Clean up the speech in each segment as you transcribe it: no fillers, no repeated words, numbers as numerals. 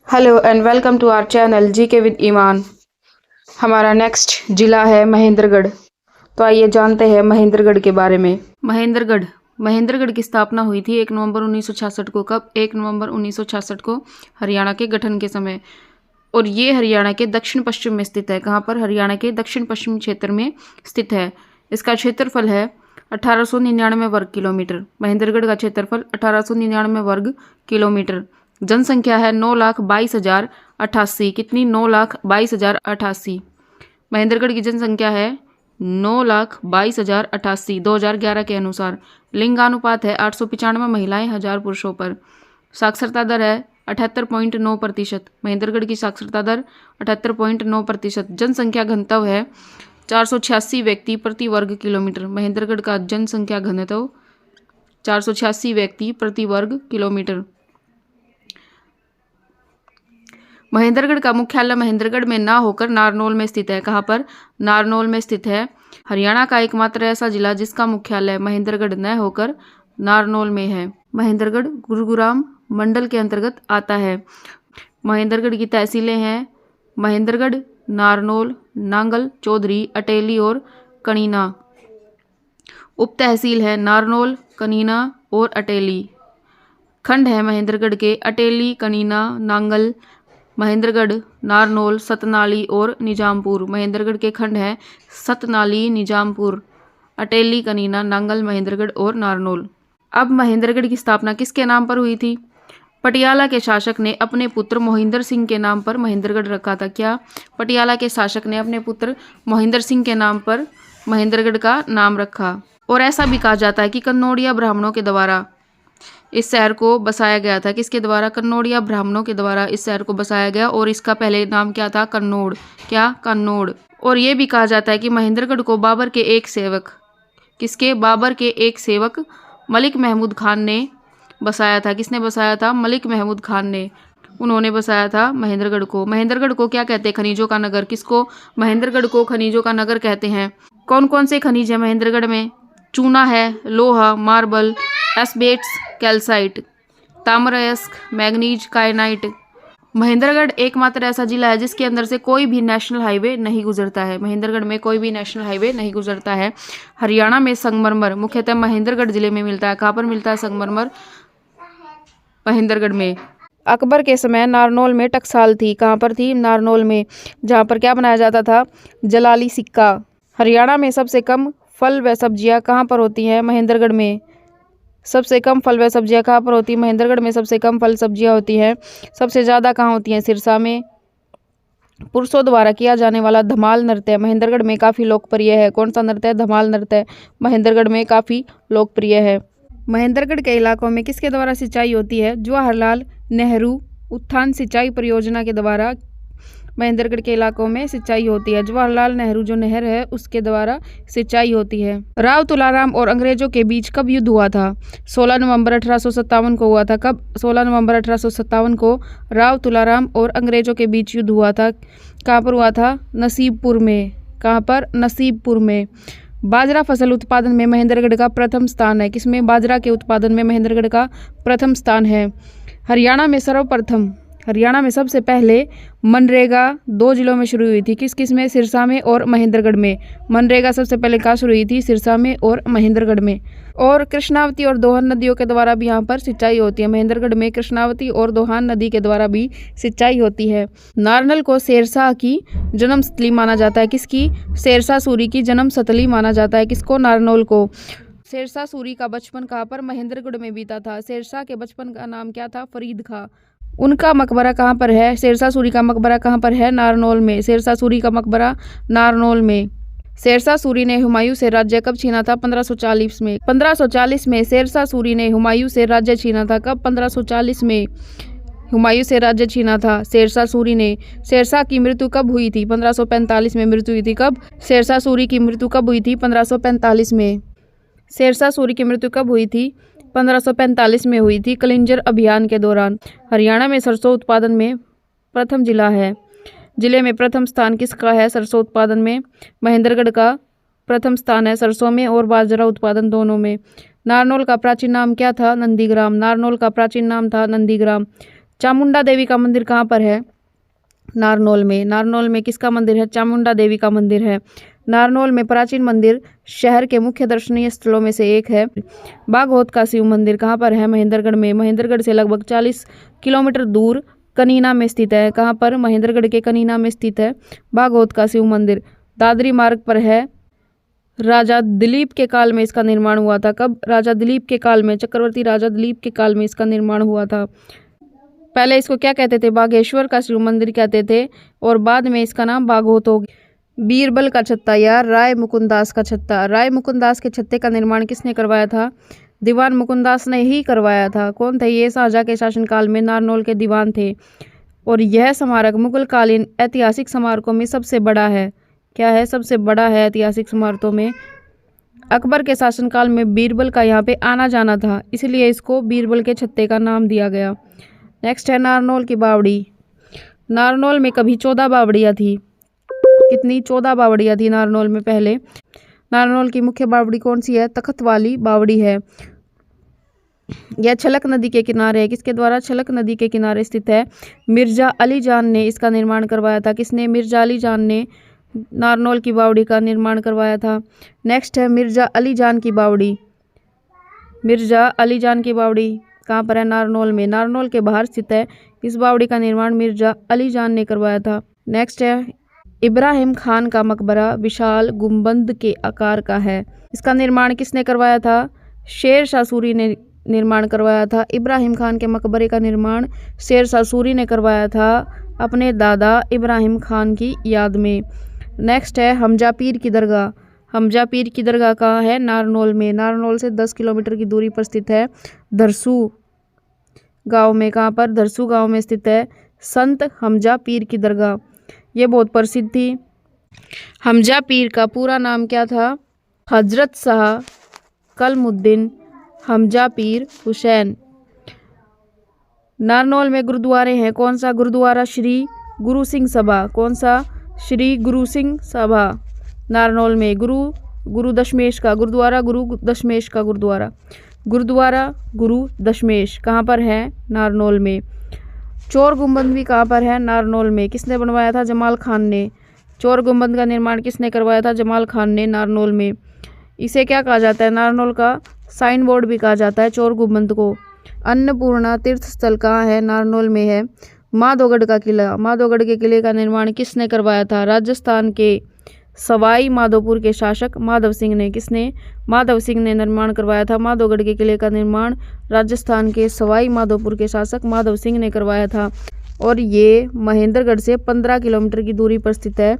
Hello and welcome to our channel GK with Iman. हमारा next जिला है महेंद्रगढ़। तो आइए जानते हैं महेंद्रगढ़ के बारे में। महेंद्रगढ़ महेंद्रगढ़ की स्थापना हुई थी 1 नवंबर 1966 को। कब? 1 नवंबर 1966 को हरियाणा के गठन के समय। और ये हरियाणा के दक्षिण पश्चिम में स्थित है। कहाँ पर? हरियाणा के दक्षिण पश्चिम क्षेत्र में स्थित है। इसका क्षेत्रफल है 1899 वर्ग किलोमीटर। महेंद्रगढ़ का क्षेत्रफल 1899 वर्ग किलोमीटर। जनसंख्या है 9,22,088। कितनी? 9,22,088। महेंद्रगढ़ की जनसंख्या है 9,22,088 2011 के अनुसार। लिंगानुपात है 895 महिलाएं 1000 पुरुषों पर। साक्षरता दर है 78.9%। महेंद्रगढ़ की साक्षरता दर 78.9%। जनसंख्या घनत्व है 486 व्यक्ति प्रति वर्ग किलोमीटर। महेंद्रगढ़ का जनसंख्या घनत्व 486 व्यक्ति प्रति वर्ग किलोमीटर। महेंद्रगढ़ का मुख्यालय महेंद्रगढ़ में ना होकर नारनौल में स्थित है। कहाँ पर? नारनौल में स्थित है। हरियाणा का एकमात्र ऐसा जिला जिसका मुख्यालय महेंद्रगढ़ न होकर नारनौल में है। महेंद्रगढ़ गुरुग्राम मंडल के अंतर्गत आता है। महेंद्रगढ़ की तहसीलें हैं महेंद्रगढ़, नारनौल, नांगल, चौधरी, अटेली और कनीना। उप तहसील है नारनौल, कनीना और अटेली। खंड है महेंद्रगढ़ के अटेली, कनीना, नांगल, महेंद्रगढ़, नारनौल, सतनाली और निजामपुर। महेंद्रगढ़ के खंड हैं सतनाली, निजामपुर, अटेली, कनीना, नांगल, महेंद्रगढ़ और नारनौल। अब महेंद्रगढ़ की स्थापना किसके नाम पर हुई थी? पटियाला के शासक ने अपने पुत्र मोहिंदर सिंह के नाम पर महेंद्रगढ़ रखा था। क्या? पटियाला के शासक ने अपने पुत्र मोहिंदर सिंह के नाम पर महेंद्रगढ़ का नाम रखा। और ऐसा भी कहा जाता है कि कन्नौड़िया ब्राह्मणों के द्वारा इस शहर को बसाया गया था। किसके द्वारा? कन्नौड़िया ब्राह्मणों के द्वारा इस शहर को बसाया गया। और इसका पहले नाम क्या था? कन्नौड़। क्या? कन्नौड़। और ये भी कहा जाता है कि महेंद्रगढ़ को बाबर के एक सेवक, किसके? बाबर के एक सेवक मलिक महमूद खान ने बसाया था। किसने बसाया था? मलिक महमूद खान ने। उन्होंने बसाया था महेंद्रगढ़ को। महेंद्रगढ़ को क्या कहते हैं? खनिजों का नगर। किसको? महेंद्रगढ़ को खनिजों का नगर कहते हैं। कौन कौन से खनिज है महेंद्रगढ़ में? चूना है, लोहा, मार्बल, एस्बेस्टस, कैल्साइट, ताम्रयस्क, मैग्नीज, कायनाइट। महेंद्रगढ़ एकमात्र ऐसा जिला है जिसके अंदर से कोई भी नेशनल हाईवे नहीं गुजरता है। महेंद्रगढ़ में कोई भी नेशनल हाईवे नहीं गुजरता है। हरियाणा में संगमरमर मुख्यतः महेंद्रगढ़ जिले में मिलता है। कहाँ पर मिलता है संगमरमर? महेंद्रगढ़ में। अकबर के समय नारनौल में टकसाल थी। कहाँ पर थी? नारनौल में, जहाँ पर क्या बनाया जाता था? जलाली सिक्का। हरियाणा में सबसे कम फल व सब्जियाँ कहाँ पर होती हैं? महेंद्रगढ़ में। सबसे कम फल व सब्जियाँ कहाँ पर होती हैं? महेंद्रगढ़ में सबसे कम फल सब्जियाँ होती हैं। सबसे ज़्यादा कहाँ होती हैं? सिरसा में। पुरुषों द्वारा किया जाने वाला धमाल नृत्य महेंद्रगढ़ में काफ़ी लोकप्रिय है। कौन सा नृत्य? धमाल नृत्य महेंद्रगढ़ में काफ़ी लोकप्रिय है। महेंद्रगढ़ के इलाकों में किसके द्वारा सिंचाई होती है? जवाहरलाल नेहरू उत्थान सिंचाई परियोजना के द्वारा महेंद्रगढ़ के इलाकों में सिंचाई होती है। जवाहरलाल नेहरू जो नहर है उसके द्वारा सिंचाई होती है। राव तुलाराम और अंग्रेजों के बीच कब युद्ध हुआ था? 16 नवंबर 1857 को हुआ था। कब? 16 नवंबर 1857 को राव तुलाराम और अंग्रेजों के बीच युद्ध हुआ था। कहाँ पर हुआ था? नसीबपुर में। कहाँ पर? नसीबपुर में। बाजरा फसल उत्पादन में महेंद्रगढ़ का प्रथम स्थान है। किसमें? बाजरा के उत्पादन में महेंद्रगढ़ का प्रथम स्थान है। हरियाणा में सबसे पहले मनरेगा 2 जिलों में शुरू हुई थी। किस किस में? सिरसा में और महेंद्रगढ़ में। मनरेगा सबसे पहले कहाँ शुरू हुई थी? सिरसा में और महेंद्रगढ़ में। और कृष्णावती और दोहान नदियों के द्वारा भी यहाँ पर सिंचाई होती है। महेंद्रगढ़ में कृष्णावती और दोहान नदी के द्वारा भी सिंचाई होती है। नारनल को शेरशाह की जन्मस्थली माना जाता है। किसकी? शेरशाह सूरी की जन्मस्थली माना जाता है। किसको? नारनौल को। शेरशाह सूरी का बचपन कहाँ पर? महेंद्रगढ़ में बीता था। शेरशाह के बचपन का नाम क्या था? फरीद खां। उनका मकबरा कहाँ पर है? शेरशाह सूरी का मकबरा कहाँ पर है? नारनौल में। शेरशाह सूरी का मकबरा नारनौल में। शेरशाह सूरी ने हुमायूं से राज्य कब छीना था? 1540 में। 1540 में शेरशाह सूरी ने हुमायूं से राज्य छीना था। कब? 1540 में हुमायूं से राज्य छीना था शेरशाह सूरी ने। शेरशाह की मृत्यु कब हुई थी? 1545 में मृत्यु हुई थी। कब? शेरशाह सूरी की मृत्यु कब हुई थी? 1545 में। शेरशाह सूरी की मृत्यु कब हुई थी? 1545 में हुई थी, कलिंजर अभियान के दौरान। हरियाणा में सरसों उत्पादन में प्रथम जिला है। जिले में प्रथम स्थान किसका है? सरसों उत्पादन में महेंद्रगढ़ का प्रथम स्थान है। सरसों में और बाजरा उत्पादन दोनों में। नारनौल का प्राचीन नाम क्या था? नंदीग्राम। नारनौल का प्राचीन नाम था नंदीग्राम। चामुंडा देवी का मंदिर कहाँ पर है? नारनौल में। नारनौल में किसका मंदिर है? चामुंडा देवी का मंदिर है। नारनौल में प्राचीन मंदिर शहर के मुख्य दर्शनीय स्थलों में से एक है। बागहोत का शिव मंदिर कहाँ पर है? महेंद्रगढ़ में। महेंद्रगढ़ से लगभग 40 किलोमीटर दूर कनीना में स्थित है। कहाँ पर? महेंद्रगढ़ के कनीना में स्थित है बागहोत का शिव मंदिर। दादरी मार्ग पर है। राजा दिलीप के काल में इसका निर्माण हुआ था। कब? राजा दिलीप के काल में, चक्रवर्ती राजा दिलीप के काल में इसका निर्माण हुआ था। पहले इसको क्या कहते थे? बागेश्वर का शिव मंदिर कहते थे और बाद में इसका नाम बागहोत हो गया। बीरबल का छत्ता या राय मुकुंदास का छत्ता। राय मुकुंदास के छत्ते का निर्माण किसने करवाया था? दीवान मुकुंदास ने ही करवाया था। कौन थे ये? शाहजहां के शासनकाल में नारनौल के दीवान थे। और यह स्मारक मुगल कालीन ऐतिहासिक स्मारकों में सबसे बड़ा है। क्या है? सबसे बड़ा है ऐतिहासिक स्मारकों में। अकबर के शासनकाल में बीरबल का यहाँ पे आना जाना था, इसलिए इसको बीरबल के छत्ते का नाम दिया गया। नेक्स्ट है नारनौल की बावड़ी। नारनौल में कभी 14 बावड़ियाँ थी। कितनी? 14 बावड़ियाँ थी नारनौल में पहले। नारनौल की मुख्य बावड़ी कौन सी है? तख्त वाली बावड़ी है। यह छलक नदी के किनारे है। किसके द्वारा? छलक नदी के किनारे स्थित है। मिर्जा अली जान ने इसका निर्माण करवाया था। किसने? मिर्जा अली जान ने नारनौल की बावड़ी का निर्माण करवाया था। नेक्स्ट है मिर्जा अली जान की बावड़ी। मिर्जा अली जान की बावड़ी कहाँ पर है? नारनौल में। नारनौल के बाहर स्थित है। इस बावड़ी का निर्माण मिर्जा अली जान ने करवाया था। नेक्स्ट है इब्राहिम खान का मकबरा विशाल गुंबद के आकार का है। इसका निर्माण किसने करवाया था? शेर शाह सूरी ने निर्माण करवाया था। इब्राहिम खान के मकबरे का निर्माण शेर शाह सूरी ने करवाया था अपने दादा इब्राहिम खान की याद में। नेक्स्ट है हमजा पीर की दरगाह। हमजा पीर की दरगाह कहाँ है? नारनौल में। नारनौल से 10 किलोमीटर की दूरी पर स्थित है। धरसू गांव में। कहाँ पर? धरसू गांव में स्थित है संत हमजा पीर की दरगाह। ये बहुत प्रसिद्ध थी। हमजा पीर का पूरा नाम क्या था? हजरत शाह कलमुद्दीन हमजा पीर हुसैन। नारनौल में गुरुद्वारे हैं। कौन सा गुरुद्वारा? श्री गुरु सिंह सभा। कौन सा? श्री गुरु सिंह सभा। नारनौल में गुरु दशमेश का गुरुद्वारा। गुरु दशमेश का गुरुद्वारा। गुरुद्वारा गुरु दशमेश कहाँ पर है? नारनौल में। चोर गुंबद भी कहाँ पर है? नारनौल में। किसने बनवाया था? जमाल खान ने। चोर गुंबद का निर्माण किसने करवाया था? जमाल खान ने नारनौल में। इसे क्या कहा जाता है? नारनौल का साइन बोर्ड भी कहा जाता है चोर गुंबद को। अन्नपूर्णा तीर्थ स्थल कहाँ है? नारनौल में है। माधोगढ़ का किला। माधोगढ़ के किले का निर्माण किसने करवाया था? राजस्थान के सवाई माधोपुर के शासक माधव सिंह ने। किसने? माधव सिंह ने निर्माण करवाया था माधोगढ़ के किले का निर्माण। राजस्थान के सवाई माधोपुर के शासक माधव सिंह ने करवाया था। और ये महेंद्रगढ़ से 15 किलोमीटर की दूरी पर स्थित है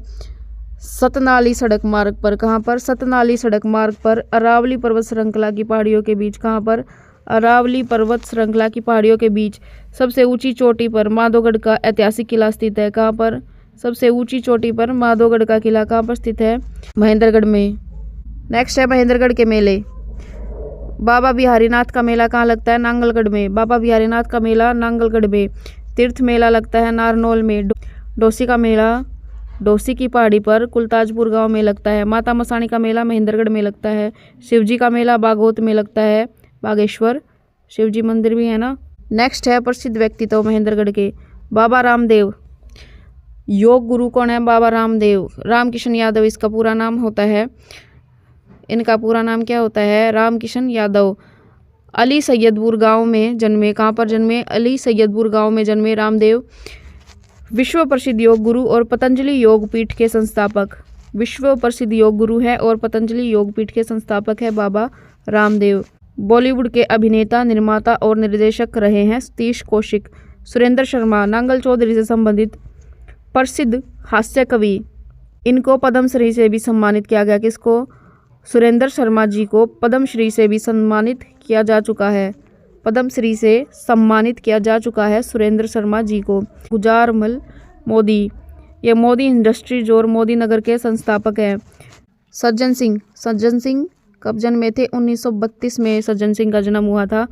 सतनाली सड़क मार्ग पर। कहाँ पर? सतनाली सड़क मार्ग पर अरावली पर्वत श्रृंखला की पहाड़ियों के बीच। कहाँ पर? अरावली पर्वत श्रृंखला की पहाड़ियों के बीच सबसे ऊंची चोटी पर माधोगढ़ का ऐतिहासिक किला स्थित है। कहाँ पर? सबसे ऊंची चोटी पर माधोगढ़ का किला कहाँ पर स्थित है? महेंद्रगढ़ में। नेक्स्ट है महेंद्रगढ़ के मेले। बाबा बिहारीनाथ का मेला कहाँ लगता है? नांगलगढ़ में। बाबा बिहारीनाथ का मेला नांगलगढ़ में। तीर्थ मेला लगता है नारनौल में। डोसी का मेला डोसी की पहाड़ी पर कुलताजपुर गांव में लगता है। माता मसाणी का मेला महेंद्रगढ़ में लगता है। शिवजी का मेला बागहोत में लगता है। बागेश्वर शिवजी मंदिर भी है ना। नेक्स्ट है प्रसिद्ध व्यक्तित्व महेंद्रगढ़ के। बाबा रामदेव। योग गुरु कौन है? बाबा रामदेव। रामकिशन यादव इसका पूरा नाम होता है। इनका पूरा नाम क्या होता है? रामकिशन यादव। अली सैयदपुर गांव में जन्मे। कहाँ पर जन्मे? अली सैयदपुर गांव में जन्मे रामदेव। विश्व प्रसिद्ध योग गुरु और पतंजलि योग पीठ के संस्थापक। विश्व प्रसिद्ध योग गुरु है और पतंजलि योग पीठ के संस्थापक है बाबा रामदेव। बॉलीवुड के अभिनेता, निर्माता और निर्देशक रहे हैं सतीश कौशिक। सुरेंद्र शर्मा नांगल चौधरी से संबंधित प्रसिद्ध हास्य कवि। इनको पद्मश्री से भी सम्मानित किया गया। किसको? सुरेंद्र शर्मा जी को पद्मश्री से भी सम्मानित किया जा चुका है। पद्मश्री से सम्मानित किया जा चुका है सुरेंद्र शर्मा जी को। गुजारमल मोदी, ये मोदी इंडस्ट्रीज और मोदी नगर के संस्थापक हैं। सज्जन सिंह, सज्जन सिंह कब जन्मे थे? 1932 में सज्जन सिंह का जन्म हुआ था।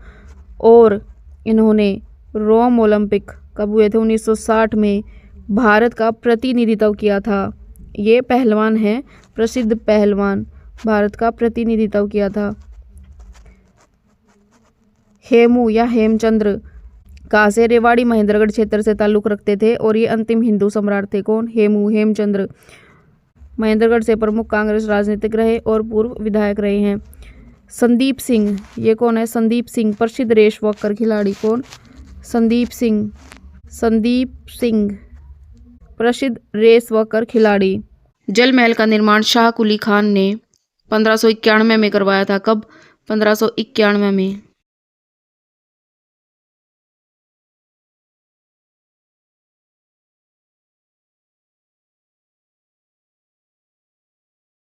और इन्होंने रोम ओलंपिक कब हुए थे? 1960 में भारत का प्रतिनिधित्व किया था। ये पहलवान हैं, प्रसिद्ध पहलवान, भारत का प्रतिनिधित्व किया था। हेमू या हेमचंद्र कहाँ से? रेवाड़ी महेंद्रगढ़ क्षेत्र से ताल्लुक रखते थे और ये अंतिम हिंदू सम्राट थे। कौन? हेमचंद्र महेंद्रगढ़ से प्रमुख कांग्रेस राजनीतिक रहे और पूर्व विधायक रहे हैं। संदीप सिंह, ये कौन है? संदीप सिंह प्रसिद्ध रेस वॉकर खिलाड़ी। कौन? संदीप सिंह प्रसिद्ध रेस वॉकर खिलाड़ी। जल महल का निर्माण शाह कुली खान ने 1591 में करवाया था। कब? 1591 में।